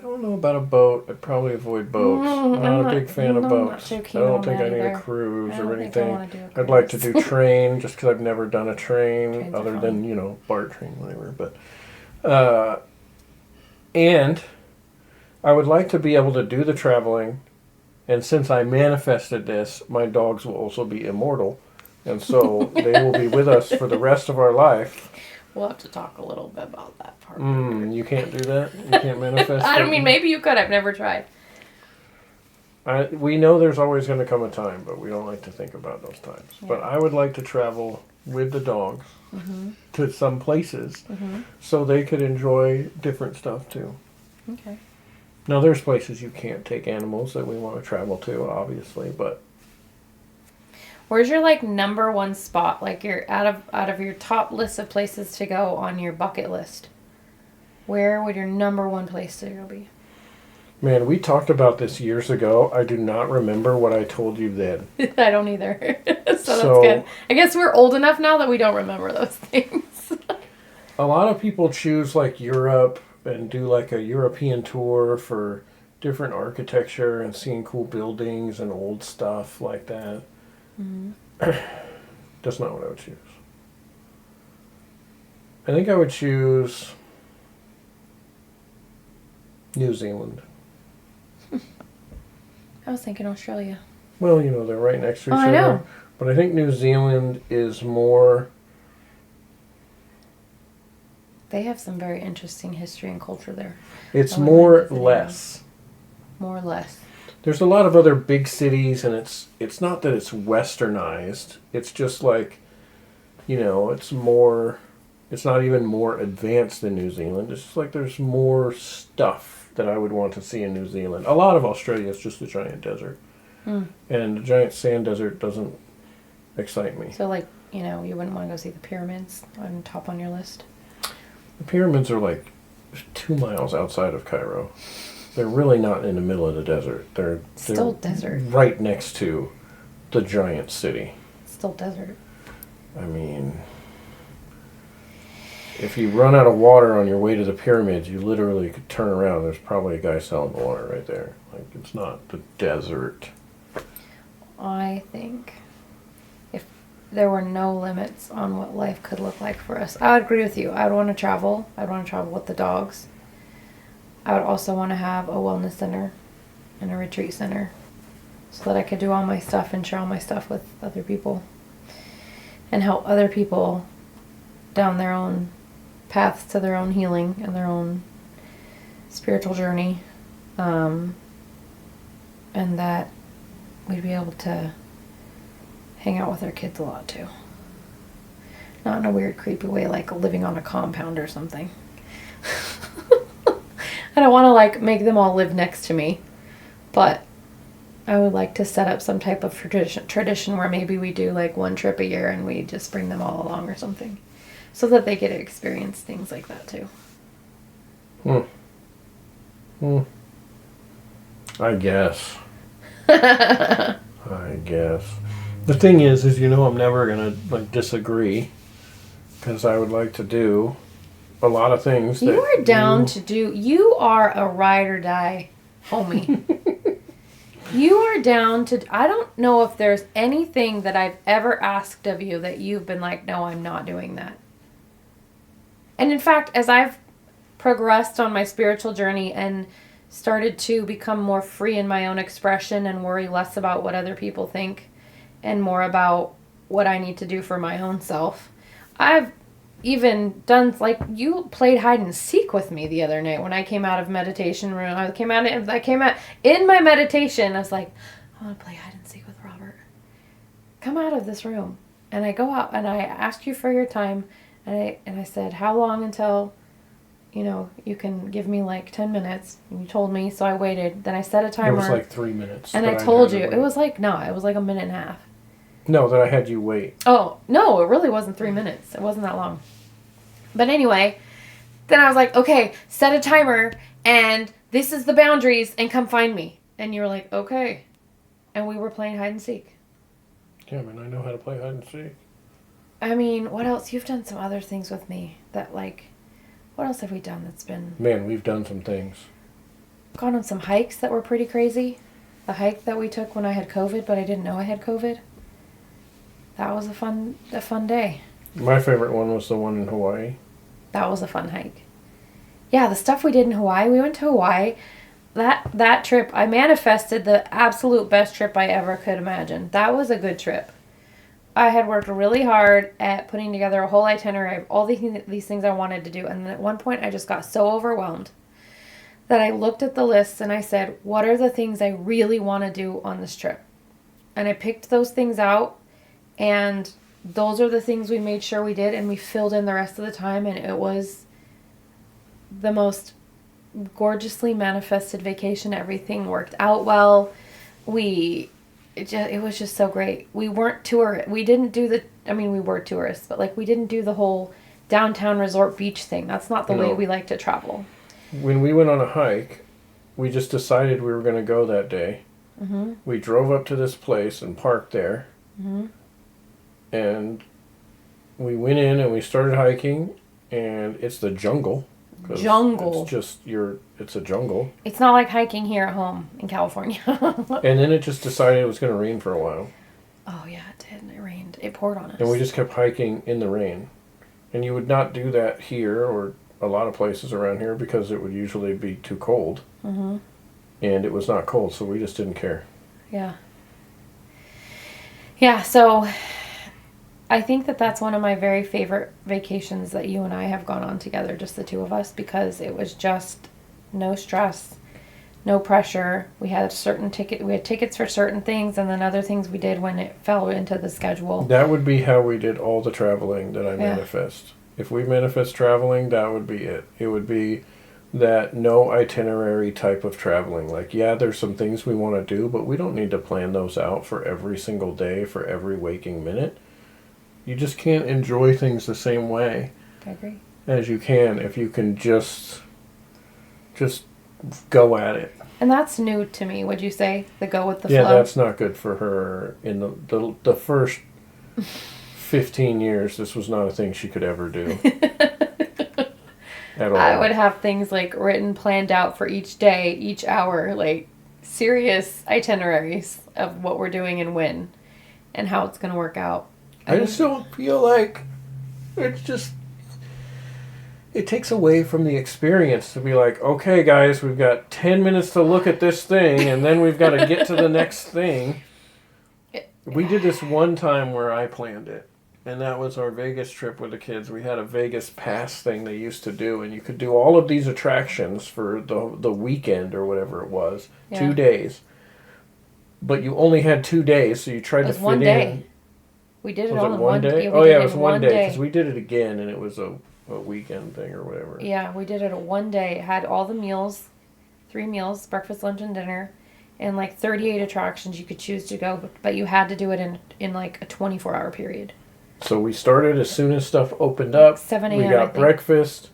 don't know about a boat. I'd probably avoid boats. I'm not a big fan of boats. I don't think I need a cruise or anything. I'd like to do train just because I've never done a train other than, BART train, whatever. But, and I would like to be able to do the traveling. And since I manifested this, my dogs will also be immortal. And so they will be with us for the rest of our life.
We'll have to talk a little bit about that part.
You can't do that? You can't manifest
I mean, maybe you could. I've never tried.
We know there's always going to come a time, but we don't like to think about those times.
Yeah.
But I would like to travel with the dogs to some places so they could enjoy different stuff too.
Okay.
Now, there's places you can't take animals that we want to travel to, obviously, but
Where's your like number one spot? Like your out of your top list of places to go on your bucket list. Where would your number one place to go be?
man, we talked about this years ago. I do not remember what I told you then.
I don't either. So that's good. I guess we're old enough now that we don't remember those things.
A lot of people choose like Europe and do like a European tour for different architecture and seeing cool buildings and old stuff like that. That's not what I would choose. I think I would choose New Zealand.
I was thinking Australia.
Well, you know, they're right next to each
I
other.
know.
But I think New Zealand is more...
They have some very interesting history and culture there.
It's
I would
more
like to visit
less.
More or less.
There's a lot of other big cities, and it's not that it's westernized. It's just like, you know, it's more... It's not even more advanced than New Zealand. It's just like there's more stuff that I would want to see in New Zealand. A lot of Australia is just a giant desert. And the giant sand desert doesn't excite me.
So, like, you know, you wouldn't want to go see the pyramids on top on your list?
The pyramids are like 2 miles outside of Cairo. They're really not in the middle of the desert. They're
Still desert.
right next to the giant city.
Still desert.
I mean, if you run out of water on your way to the pyramids, you literally could turn around. There's probably a guy selling water right there. Like, it's not the desert.
I think if there were no limits on what life could look like for us, I would agree with you. I would want to travel. I'd want to travel with the dogs. I would also want to have a wellness center and a retreat center so that I could do all my stuff and share all my stuff with other people and help other people down their own paths to their own healing and their own spiritual journey. And that we'd be able to hang out with our kids a lot too. Not in a weird, creepy way, like living on a compound or something. I don't want to like make them all live next to me, but I would like to set up some type of tradition where maybe we do like one trip a year and we just bring them all along or something, so that they get to experience things like that too.
I guess. I guess. The thing is, you know, I'm never gonna like disagree, because I would like to do a lot of things.
You are down to do. You are a ride or die, homie. You are down to. I don't know if there's anything that I've ever asked of you that you've been like, no, I'm not doing that. And in fact, as I've progressed on my spiritual journey and started to become more free in my own expression and worry less about what other people think and more about what I need to do for my own self, I've even done, like, you played hide and seek with me the other night when I came out of meditation room. I came out in my meditation. I was like, I want to play hide and seek with Robert. Come out of this room. And I go out and I ask you for your time. And I said, how long until, you know, you can give me like 10 minutes. And you told me, so I waited. Then I set a timer.
It was like 3 minutes.
And I told you, it was like a minute and a half.
No, that I had you wait.
Oh, no, it really wasn't 3 minutes. It wasn't that long. But anyway, then I was like, okay, set a timer, and this is the boundaries, and come find me. And you were like, okay. And we were playing hide and seek.
Yeah, I mean, I know how to play hide and seek.
I mean, what else? You've done some other things with me that, like, what else have we done that's been...
Man, we've done some things.
Gone on some hikes that were pretty crazy. The hike that we took when I had COVID, but I didn't know I had COVID. That was a fun day. My
favorite one was the one in Hawaii.
That was a fun hike. Yeah, the stuff we did in Hawaii. We went to Hawaii. That trip, I manifested the absolute best trip I ever could imagine. That was a good trip. I had worked really hard at putting together a whole itinerary of all these things I wanted to do. And then at one point, I just got so overwhelmed that I looked at the list and I said, what are the things I really want to do on this trip? And I picked those things out, and those are the things we made sure we did, and we filled in the rest of the time, and it was the most gorgeously manifested vacation. Everything worked out well. It was just so great. We weren't we didn't do we were tourists, but like we didn't do the whole downtown resort beach thing. That's not the way we like to travel.
When we went on a hike, we just decided we were going to go that day. Mm-hmm. We drove up to this place and parked there. Mm-hmm. And we went in and we started hiking, and it's the jungle.
Jungle.
It's just it's a jungle.
It's not like hiking here at home in California.
And then it just decided it was going to rain for a while.
Oh yeah, it did. It rained. It poured on us.
And we just kept hiking in the rain. And you would not do that here or a lot of places around here because it would usually be too cold. Mm-hmm. And it was not cold, so we just didn't care.
Yeah. Yeah, so I think that's one of my very favorite vacations that you and I have gone on together, just the two of us, because it was just no stress, no pressure. We had tickets for certain things, and then other things we did when it fell into the schedule.
That would be how we did all the traveling that I manifest. If we manifest traveling, that would be it. It would be that no itinerary type of traveling. Like, yeah, there's some things we want to do, but we don't need to plan those out for every single day, for every waking minute. You just can't enjoy things the same way.
I agree.
As you can if you can just go at it.
And that's new to me, would you say? The go with the flow?
Yeah, that's not good for her. In the first 15 years, this was not a thing she could ever do. At all.
I would have things like written, planned out for each day, each hour, like serious itineraries of what we're doing and when and how it's going to work out.
I just don't feel like it takes away from the experience to be like, okay, guys, we've got 10 minutes to look at this thing, and then we've got to get to the next thing. We did this one time where I planned it, and that was our Vegas trip with the kids. We had a Vegas pass thing they used to do, and you could do all of these attractions for the weekend or whatever it was, 2 days. But you only had 2 days, so you tried to fit in.
We did it all in one
day.
Yeah,
it was one day because we did it again, and it was a weekend thing or whatever.
Yeah, we did it one day. It had all the meals, 3 meals, breakfast, lunch, and dinner, and like 38 attractions you could choose to go, but you had to do it in like a 24-hour period. So
we started as soon as stuff opened up.
7 a.m.
We got breakfast,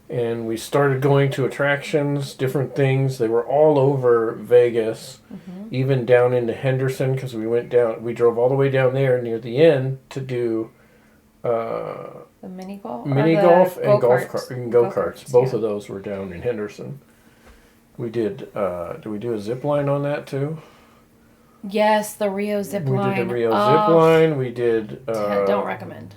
and we started going to attractions, different things. They were all over Vegas, even down into Henderson, because we drove all the way down there near the end to do
the mini golf
and go-karts. Both of those were down in Henderson. We did we do a zip line on that too?
Yes, the Rio zip line.
We did the Rio zip line. We did
don't recommend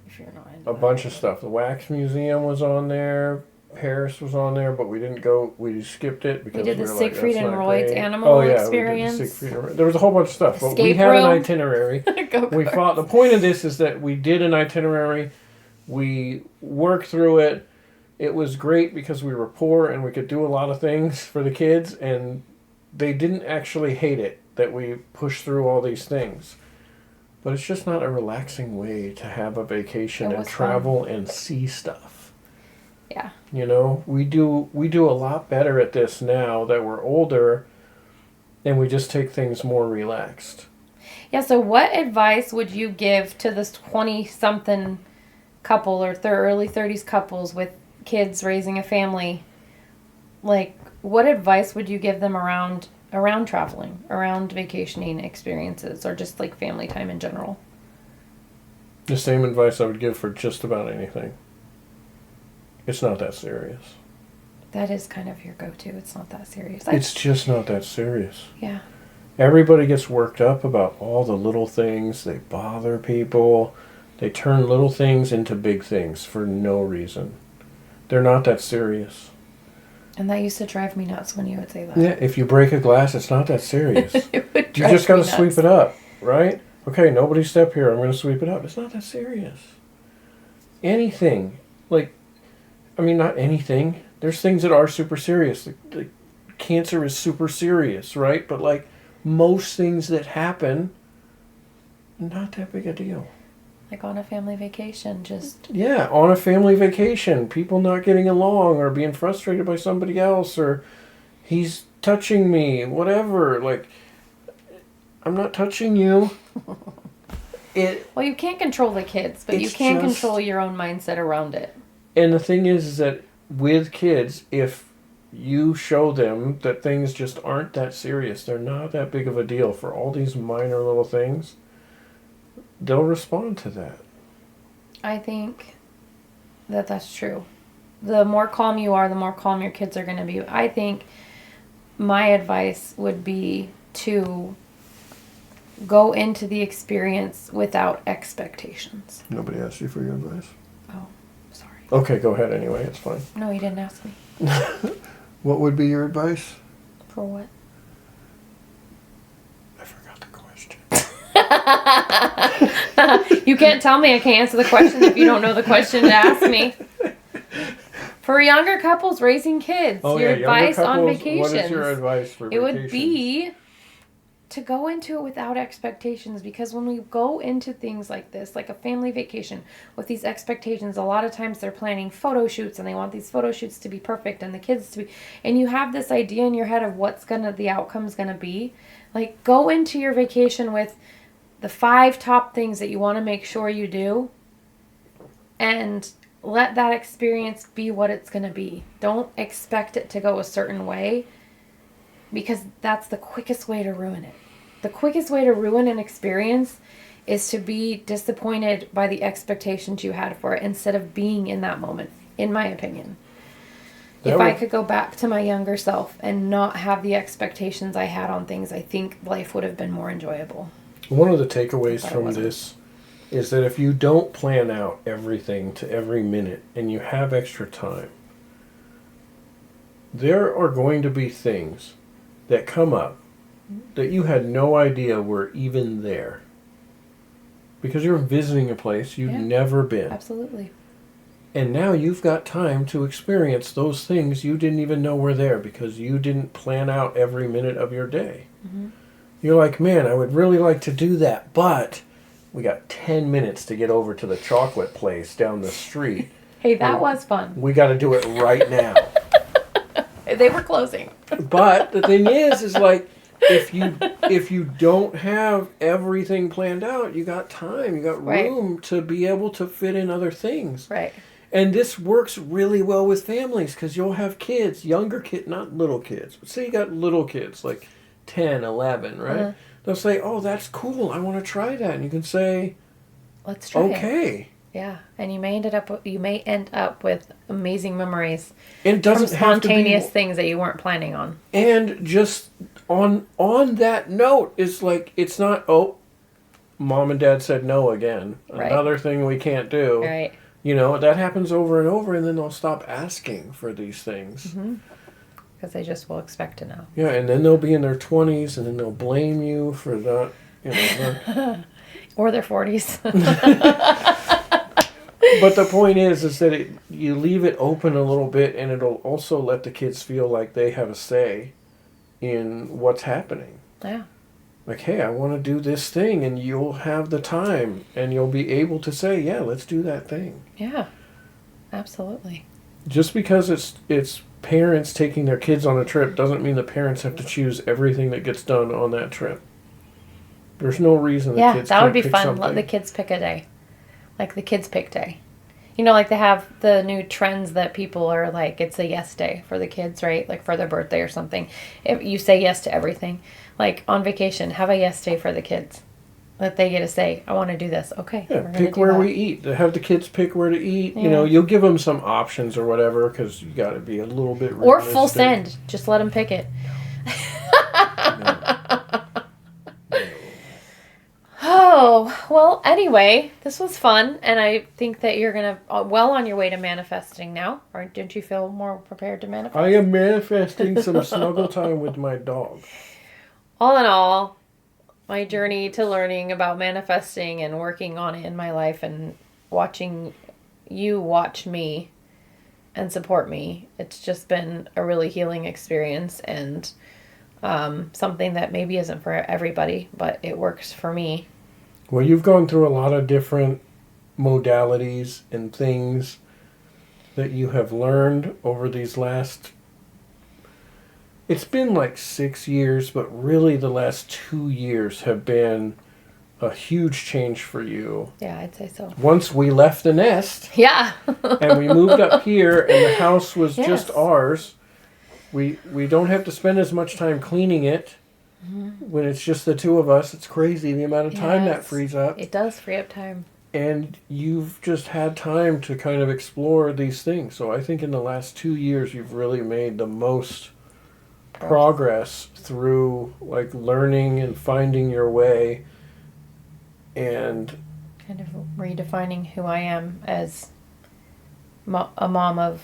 if you're not into
a bunch of stuff. The Wax Museum was on there. Paris was on there, but we didn't go. We skipped it because
we did the
were
Siegfried
like,
and Roy's animal experience.
We did the Siegfried and Roy. There was a whole bunch of stuff, but we had an itinerary. The point of this is that we did an itinerary. We worked through it. It was great because we were poor and we could do a lot of things for the kids, and they didn't actually hate it that we pushed through all these things. But it's just not a relaxing way to have a vacation and travel and see stuff.
Yeah.
You know, we do a lot better at this now that we're older, and we just take things more relaxed.
Yeah, so what advice would you give to this 20-something couple or early 30s couples with kids raising a family? Like, what advice would you give them around traveling, around vacationing experiences, or just like family time in general?
The same advice I would give for just about anything. It's not that serious.
That is kind of your go-to. It's not that serious.
It's just not that serious.
Yeah.
Everybody gets worked up about all the little things. They bother people. They turn little things into big things for no reason. They're not that serious.
And that used to drive me nuts when you would say that.
Yeah, if you break a glass, it's not that serious.
It would drive
you just got to
me
sweep it up, right? Okay, nobody step here. I'm going to sweep it up. It's not that serious. Anything. Not anything. there's things that are super serious. Like cancer is super serious, right? But like most things that happen, not that big a deal.
Like on a family vacation,
Yeah, on a family vacation, people not getting along or being frustrated by somebody else, or he's touching me, whatever. Like, I'm not touching you.
Well, you can't control the kids, but you can control your own mindset around it.
And the thing is that with kids, if you show them that things just aren't that serious, they're not that big of a deal for all these minor little things, they'll respond to that.
I think that that's true. The more calm you are, the more calm your kids are going to be. I think my advice would be to go into the experience without expectations.
Nobody asked you for your advice?
Oh, sorry.
Okay, go ahead anyway. It's fine.
No, you didn't ask me.
What would be your advice?
For what?
I forgot the question.
You can't tell me I can't answer the question if you don't know the question to ask me. For younger couples raising kids, your advice on vacations.
What is your advice for vacations?
It would be to go into it without expectations, because when we go into things like this, like a family vacation with these expectations, a lot of times they're planning photo shoots and they want these photo shoots to be perfect and the kids to be, and you have this idea in your head of the outcome's gonna be. Like, go into your vacation with the 5 top things that you want to make sure you do, and let that experience be what it's going to be. Don't expect it to go a certain way, because that's the quickest way to ruin it. The quickest way to ruin an experience is to be disappointed by the expectations you had for it instead of being in that moment, in my opinion. If I could go back to my younger self and not have the expectations I had on things, I think life would have been more enjoyable.
One of the takeaways from this is that if you don't plan out everything to every minute and you have extra time, there are going to be things that come up that you had no idea were even there. Because you're visiting a place you've never been.
Absolutely.
And now you've got time to experience those things you didn't even know were there because you didn't plan out every minute of your day. Mm-hmm. You're like, man, I would really like to do that, but we got 10 minutes to get over to the chocolate place down the street.
Hey, that was fun.
We got to do it right now.
They were closing.
But the thing is like, if you don't have everything planned out, you got time, you got room to be able to fit in other things.
Right.
And this works really well with families because you'll have kids, younger kids, not little kids, but say you got little kids, like 10, 11, right? Uh-huh. They'll say, oh, that's cool, I want to try that. And you can say,
let's try
okay.
Yeah, and you may end up with amazing memories.
It doesn't
from spontaneous things that you weren't planning on.
And just on that note, it's like, it's not, oh, mom and dad said no again. Right. Another thing we can't do.
Right.
You know, that happens over and over, and then they'll stop asking for these things.
Mm-hmm. Because they just will expect to know.
Yeah, and then they'll be in their 20s, and then they'll blame you for not, not...
Or their 40s.
But the point is that you leave it open a little bit, and it'll also let the kids feel like they have a say in what's happening.
Yeah.
Like, hey, I want to do this thing, and you'll have the time, and you'll be able to say, yeah, let's do that thing.
Yeah, absolutely.
Just because it's parents taking their kids on a trip doesn't mean the parents have to choose everything that gets done on that trip. There's no reason the kids can't pick something. Yeah, that would be fun.
Let the kids pick a day. Like the kids pick day. You know, like they have the new trends that people are like, it's a yes day for the kids, right? Like for their birthday or something. If you say yes to everything. Like on vacation, have a yes day for the kids. That they get to say, I want to do this. Okay.
Yeah, pick where we eat. Have the kids pick where to eat. Yeah. You know, you'll give them some options or whatever because you got to be a little bit realistic.
Or full send. Just let them pick it. No. Oh, well, anyway, this was fun, and I think that you're going to, well on your way to manifesting now, or didn't you feel more prepared to manifest?
I am manifesting some snuggle time with my dog.
All in all, my journey to learning about manifesting and working on it in my life and watching you watch me and support me. It's just been a really healing experience, and something that maybe isn't for everybody, but it works for me.
Well, you've gone through a lot of different modalities and things that you have learned over these last... It's been like 6 years, but really the last 2 years have been a huge change for you.
Yeah, I'd say so.
Once we left the nest...
Yeah.
and we moved up here, and the house was
Yes.
just ours. We don't have to spend as much time cleaning it when it's just the two of us. It's crazy the amount of time that
Yes.
frees up.
It does free up time.
And you've just had time to kind of explore these things. So I think in the last 2 years, you've really made the most progress through like learning and finding your way and
kind of redefining who I am as a mom of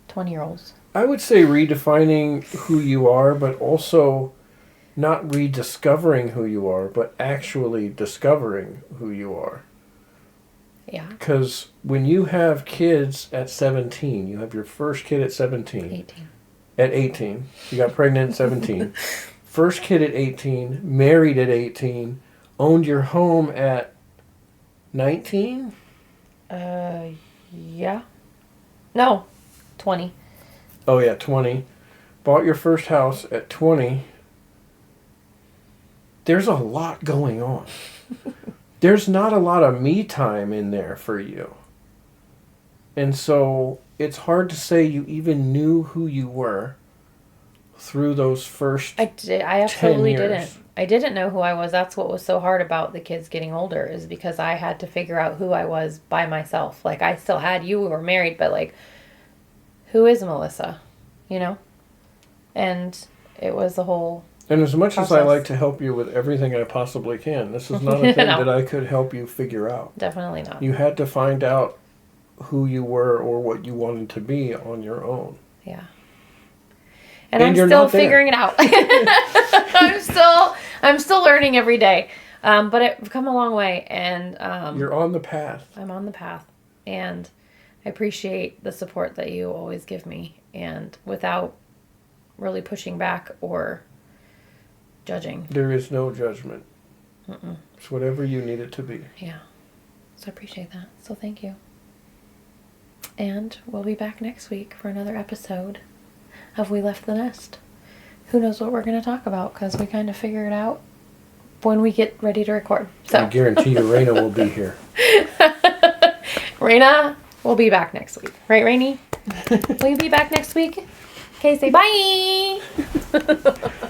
20-year-olds.
I would say redefining who you are, but also not rediscovering who you are, but actually discovering who you are.
Yeah.
Because when you have kids at 17, you have your first kid at 17.
18.
At 18. You got pregnant at 17. First kid at 18, married at 18, owned your home at 19?
Yeah. No, 20.
Oh yeah, 20. Bought your first house at 20. There's a lot going on. There's not a lot of me time in there for you. And so it's hard to say you even knew who you were through those first
I absolutely
10 years.
didn't. I didn't know who I was. That's what was so hard about the kids getting older, is because I had to figure out who I was by myself. Like, I still had you, we were married, but like, who is Melissa? You know? And it was a whole...
And as much as I
process.
like to help you with everything I possibly can, this is not a thing
No.
that I could help you figure out.
Definitely not.
You had to find out who you were or what you wanted to be on your own.
Yeah. And I'm
you're
still
not there.
figuring it out. I'm still learning every day. But I've come a long way, and
You're on the path.
I'm on the path, and I appreciate the support that you always give me, and without really pushing back or judging.
There is no judgment.
Mm-mm.
It's whatever you need it to be.
Yeah. So I appreciate that. So thank you. And we'll be back next week for another episode of We Left the Nest. Who knows what we're going to talk about, because we kind of figure it out when we get ready to record. So
I guarantee you Raina will be here.
Raina will be back next week. Right, Rainy? Will you be back next week? Okay, say bye!